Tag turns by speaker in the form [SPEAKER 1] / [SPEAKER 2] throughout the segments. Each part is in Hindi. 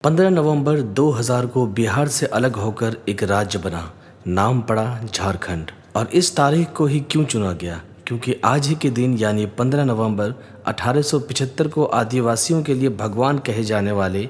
[SPEAKER 1] 15 नवंबर 2000 को बिहार से अलग होकर एक राज्य बना, नाम पड़ा झारखंड। और इस तारीख को ही क्यों चुना गया? क्योंकि आज ही के दिन यानी 15 नवंबर 1875 को आदिवासियों के लिए भगवान कहे जाने वाले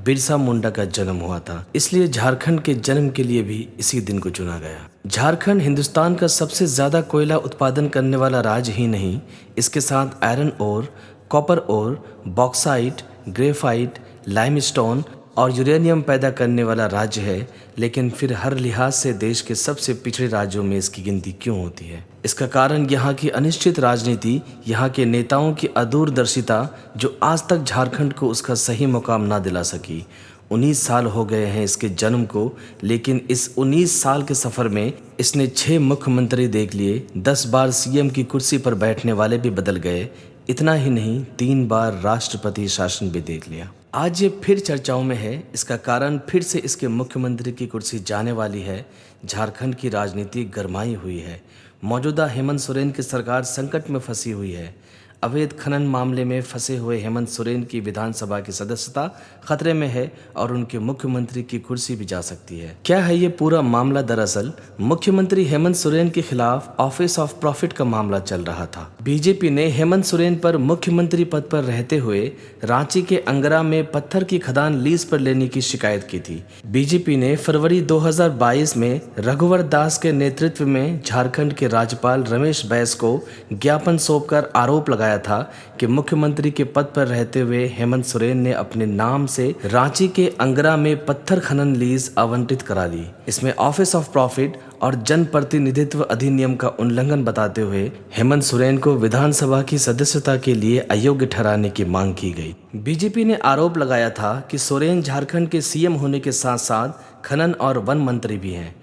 [SPEAKER 1] बिरसा मुंडा का जन्म हुआ था। इसलिए झारखंड के जन्म के लिए भी इसी दिन को चुना गया। झारखंड हिंदुस्तान का सबसे ज्यादा कोयला उत्पादन करने वाला राज्य ही नहीं, इसके साथ iron ore, copper ore, bauxite, graphite, limestone और यूरेनियम पैदा करने वाला राज्य है। लेकिन फिर हर लिहाज से देश के सबसे पिछड़े राज्यों में इसकी गिनती क्यों होती है? इसका कारण यहाँ की अनिश्चित राजनीति, यहाँ के नेताओं की अदूरदर्शिता, जो आज तक झारखंड को उसका सही मुकाम ना दिला सकी। 19 साल हो गए हैं इसके जन्म को, लेकिन इस 19 साल के सफर में इसने 6 मुख्यमंत्री देख लिए, 10 बार सीएम की कुर्सी पर बैठने वाले भी बदल गए। इतना ही नहीं, 3 बार राष्ट्रपति शासन भी देख लिया। आज ये फिर चर्चाओं में है। इसका कारण फिर से इसके मुख्यमंत्री की कुर्सी जाने वाली है। झारखंड की राजनीति गरमाई हुई है। मौजूदा हेमंत सोरेन की सरकार संकट में फंसी हुई है। अवैध खनन मामले में फंसे हुए हेमंत सोरेन की विधानसभा की सदस्यता खतरे में है और उनके मुख्यमंत्री की कुर्सी भी जा सकती है। क्या है ये पूरा मामला? दरअसल मुख्यमंत्री हेमंत सोरेन के खिलाफ ऑफिस ऑफ प्रॉफिट का मामला चल रहा था। बीजेपी ने हेमंत सोरेन पर मुख्यमंत्री पद पर रहते हुए रांची के अंगरा में पत्थर की खदान लीज पर लेने की शिकायत की थी। बीजेपी ने फरवरी 2022 में रघुवर दास के नेतृत्व में झारखंड के राज्यपाल रमेश बैस को ज्ञापन सौंपकर आरोप लगाया था कि मुख्यमंत्री के पद पर रहते हुए हेमंत सोरेन ने अपने नाम से रांची के अंगरा में पत्थर खनन लीज आवंटित करा ली। इसमें ऑफिस ऑफ प्रॉफिट और जनप्रतिनिधित्व अधिनियम का उल्लंघन बताते हुए हेमंत सोरेन को विधानसभा की सदस्यता के लिए अयोग्य ठहराने की मांग की गई। बीजेपी ने आरोप लगाया था कि सोरेन झारखंड के सीएम होने के साथ साथ खनन और वन मंत्री भी हैं।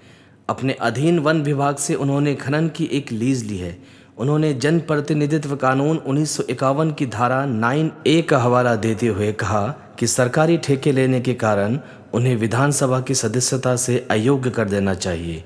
[SPEAKER 1] अपने अधीन वन विभाग से उन्होंने खनन की एक लीज ली है। उन्होंने जनप्रतिनिधित्व कानून 1951 की धारा 9A का हवाला देते हुए कहा कि सरकारी ठेके लेने के कारण उन्हें विधानसभा की सदस्यता से अयोग्य कर देना चाहिए।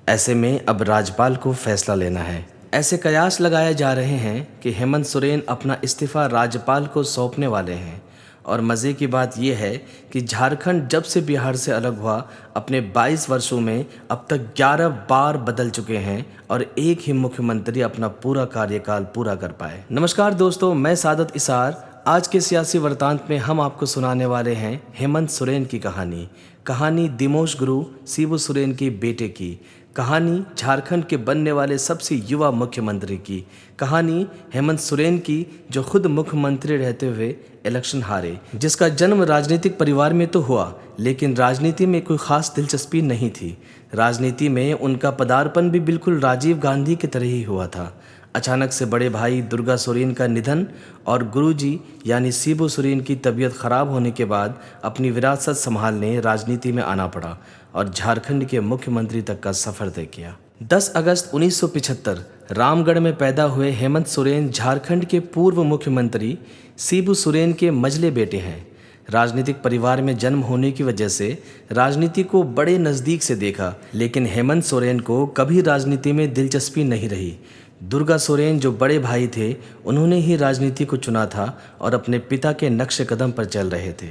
[SPEAKER 1] ऐसे में अब राज्यपाल को फैसला लेना है। ऐसे कयास लगाए जा रहे हैं कि हेमंत सोरेन अपना इस्तीफा राज्यपाल को सौंपने वाले हैं। और मज़े की बात यह है कि झारखंड जब से बिहार से अलग हुआ, अपने 22 वर्षों में अब तक 11 बार बदल चुके हैं और एक ही मुख्यमंत्री अपना पूरा कार्यकाल पूरा कर पाए। नमस्कार दोस्तों, मैं सादत इसार। आज के सियासी वृत्तांत में हम आपको सुनाने वाले हैं हेमंत सोरेन की कहानी दिमोश गुरु शिबू सोरेन के बेटे की कहानी, झारखंड के बनने वाले सबसे युवा मुख्यमंत्री की कहानी, हेमंत सोरेन की जो खुद मुख्यमंत्री रहते हुए इलेक्शन हारे, जिसका जन्म राजनीतिक परिवार में तो हुआ लेकिन राजनीति में कोई खास दिलचस्पी नहीं थी। राजनीति में उनका पदार्पण भी बिल्कुल राजीव गांधी की तरह ही हुआ था। अचानक से बड़े भाई दुर्गा सोरेन का निधन और गुरुजी यानी शिबू सोरेन की तबीयत खराब होने के बाद अपनी विरासत संभालने राजनीति में आना पड़ा और झारखंड के मुख्यमंत्री तक का सफर तय किया। 10 अगस्त 1975 रामगढ़ में पैदा हुए हेमंत सोरेन झारखंड के पूर्व मुख्यमंत्री शिबू सोरेन के मझले बेटे हैं। राजनीतिक परिवार में जन्म होने की वजह से राजनीति को बड़े नज़दीक से देखा, लेकिन हेमंत सोरेन को कभी राजनीति में दिलचस्पी नहीं रही। दुर्गा सोरेन जो बड़े भाई थे, उन्होंने ही राजनीति को चुना था और अपने पिता के नक्शे कदम पर चल रहे थे।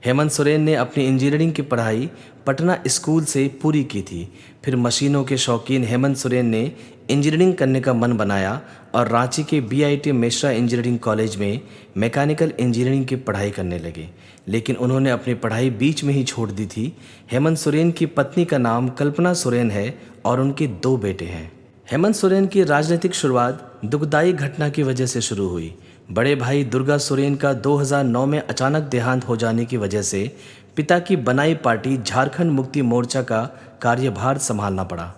[SPEAKER 1] हेमंत सोरेन ने अपनी इंजीनियरिंग की पढ़ाई पटना स्कूल से पूरी की थी। फिर मशीनों के शौकीन हेमंत सोरेन ने इंजीनियरिंग करने का मन बनाया और रांची के BIT मिश्रा इंजीनियरिंग कॉलेज में मैकेनिकल इंजीनियरिंग की पढ़ाई करने लगे, लेकिन उन्होंने अपनी पढ़ाई बीच में ही छोड़ दी थी। हेमंत सोरेन की पत्नी का नाम कल्पना सोरेन है और उनके 2 बेटे हैं। हेमंत सोरेन की राजनीतिक शुरुआत दुखदायी घटना की वजह से शुरू हुई। बड़े भाई दुर्गा सोरेन का 2009 में अचानक देहांत हो जाने की वजह से पिता की बनाई पार्टी झारखंड मुक्ति मोर्चा का कार्यभार संभालना पड़ा।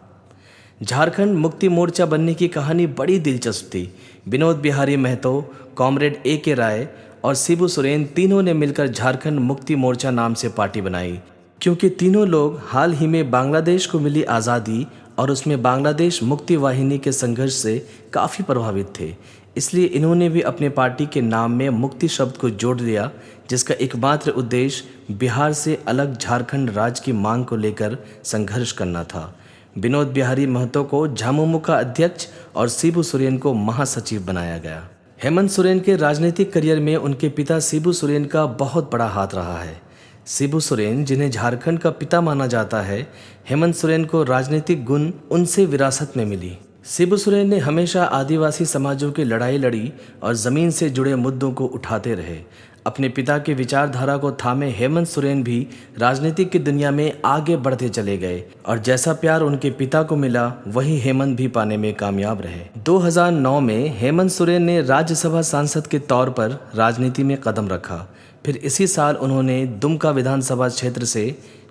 [SPEAKER 1] झारखंड मुक्ति मोर्चा बनने की कहानी बड़ी दिलचस्प थी। Vinod Bihari Mahato, comrade A.K. राय और शिबू सोरेन तीनों ने मिलकर झारखंड मुक्ति मोर्चा नाम से पार्टी बनाई, क्योंकि तीनों लोग हाल ही में बांग्लादेश को मिली आज़ादी और उसमें बांग्लादेश मुक्ति वाहिनी के संघर्ष से काफ़ी प्रभावित थे। इसलिए इन्होंने भी अपने पार्टी के नाम में मुक्ति शब्द को जोड़ दिया, जिसका एकमात्र उद्देश्य बिहार से अलग झारखंड राज्य की मांग को लेकर संघर्ष करना था। विनोद बिहारी महतो को झामुमो का अध्यक्ष और शिबू सोरेन को महासचिव बनाया गया। हेमंत सोरेन के राजनीतिक करियर में उनके पिता शिबू सोरेन का बहुत बड़ा हाथ रहा है। शिबू सोरेन, जिन्हें झारखंड का पिता माना जाता है, हेमंत सोरेन को राजनीतिक गुण उनसे विरासत में मिली। शिबू सोरेन ने हमेशा आदिवासी समाजों की लड़ाई लड़ी और ज़मीन से जुड़े मुद्दों को उठाते रहे। अपने पिता की विचारधारा को थामे हेमंत सोरेन भी राजनीतिक की दुनिया में आगे बढ़ते चले गए और जैसा प्यार उनके पिता को मिला वही हेमंत भी पाने में कामयाब रहे। 2009 में हेमंत सोरेन ने राज्यसभा सांसद के तौर पर राजनीति में कदम रखा। फिर इसी साल उन्होंने दुमका विधानसभा क्षेत्र से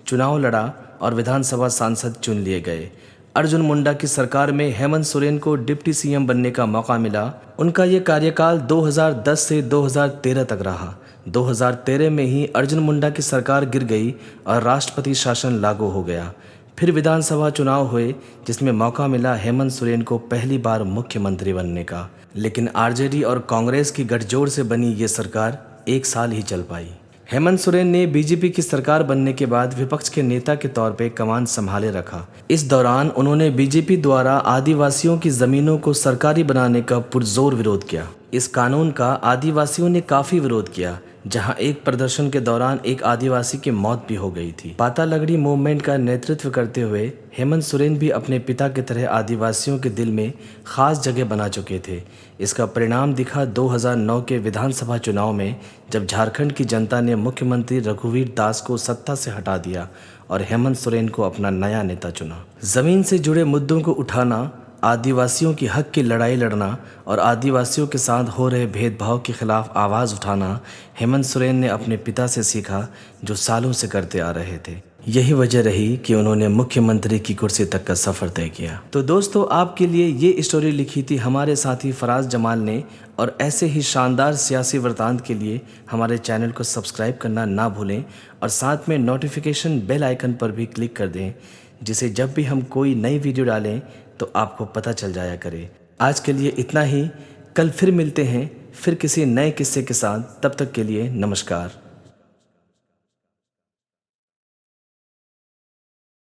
[SPEAKER 1] चुनाव लड़ा और विधानसभा सांसद चुन लिए गए। अर्जुन मुंडा की सरकार में हेमंत सोरेन को डिप्टी सीएम बनने का मौका मिला। उनका ये कार्यकाल 2010 से 2013 तक रहा। 2013 में ही अर्जुन मुंडा की सरकार गिर गई और राष्ट्रपति शासन लागू हो गया। फिर विधानसभा चुनाव हुए जिसमें मौका मिला हेमंत सोरेन को पहली बार मुख्यमंत्री बनने का। लेकिन आरजेडी और कांग्रेस की गठजोड़ से बनी ये सरकार 1 साल ही चल पाई। हेमंत सोरेन ने बीजेपी की सरकार बनने के बाद विपक्ष के नेता के तौर पे कमान संभाले रखा। इस दौरान उन्होंने बीजेपी द्वारा आदिवासियों की जमीनों को सरकारी बनाने का पुरजोर विरोध किया। इस कानून का आदिवासियों ने काफी विरोध किया, जहां एक प्रदर्शन के दौरान एक आदिवासी की मौत भी हो गई थी। पाता लगड़ी मूवमेंट का नेतृत्व करते हुए हेमंत सोरेन भी अपने पिता की तरह आदिवासियों के दिल में खास जगह बना चुके थे। इसका परिणाम दिखा 2009 के विधानसभा चुनाव में, जब झारखंड की जनता ने मुख्यमंत्री रघुवीर दास को सत्ता से हटा दिया और हेमंत सोरेन को अपना नया नेता चुना। जमीन से जुड़े मुद्दों को उठाना, आदिवासियों की हक की लड़ाई लड़ना और आदिवासियों के साथ हो रहे भेदभाव के खिलाफ आवाज़ उठाना हेमंत सोरेन ने अपने पिता से सीखा, जो सालों से करते आ रहे थे। यही वजह रही कि उन्होंने मुख्यमंत्री की कुर्सी तक का सफ़र तय किया। तो दोस्तों, आपके लिए ये स्टोरी लिखी थी हमारे साथी फराज जमाल ने, और ऐसे ही शानदार सियासी वृतांत के लिए हमारे चैनल को सब्सक्राइब करना ना भूलें और साथ में नोटिफिकेशन बेल आइकन पर भी क्लिक कर दें, जिसे जब भी हम कोई नई वीडियो डालें तो आपको पता चल जाया करे। आज के लिए इतना ही। कल फिर मिलते हैं, फिर किसी नए किस्से के साथ। तब तक के लिए नमस्कार।